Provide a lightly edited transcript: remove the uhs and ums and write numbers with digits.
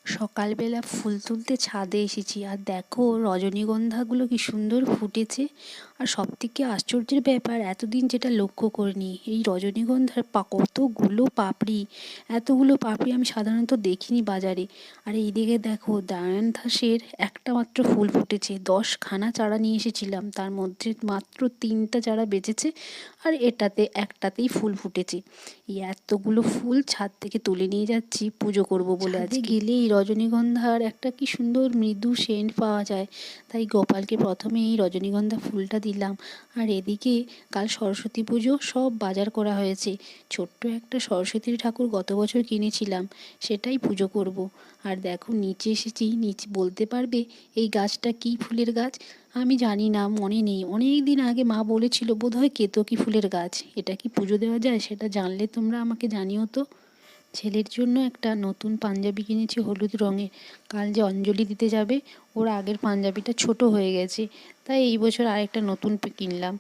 সকালবেলা ফুল তুলতে ছাদে এসেছি, আর দেখো রজনীগন্ধাগুলো কি সুন্দর ফুটেছে। আর সবথেকে আশ্চর্যের ব্যাপার, এতদিন যেটা লক্ষ্য করিনি, এই রজনীগন্ধার কতগুলো পাপড়ি, এতগুলো পাপড়ি আমি সাধারণত দেখিনি বাজারে। আর এইদিকে দেখো ডায়ান্থাসের একটা মাত্র ফুল ফুটেছে, 10খানা চারা নিয়ে এসেছিলাম, তার মধ্যে মাত্র 3টা চারা বেঁচেছে, আর একটাতেই ফুল ফুটেছে। এই এতগুলো ফুল ছাদ থেকে তুলে নিয়ে যাচ্ছি পুজো করব বলে। আজকে গেলেই রজনীগন্ধার একটা কি সুন্দর মৃদু সেন্ট পাওয়া যায়, তাই গোপালকে প্রথমে এই রজনীগন্ধা ফুলটা দিলাম। আর এদিকে কাল সরস্বতী পুজো, সব বাজার করা হয়েছে। ছোট্ট একটা সরস্বতী ঠাকুর গত বছর কিনেছিলাম, সেটাই পুজো করব। আর দেখো নিচে এসেছি, নিচে বলতে পারবে এই গাছটা কী ফুলের গাছ? আমি জানি না, মনে নেই, অনেক দিন আগে মা বলেছিল বোধহয় কেতকী ফুলের গাছ। এটা কি পুজো দেওয়া যায়? সেটা জানলে তোমরা আমাকে জানিও তো। ছেলের জন্য একটা নতুন পাঞ্জাবি কিনেছি হলুদ রঙের, কাল যে অঞ্জলি দিতে যাবে, ওর আগের পাঞ্জাবিটা ছোট হয়ে গেছে, তাই এই বছর আরেকটা নতুন কিনলাম।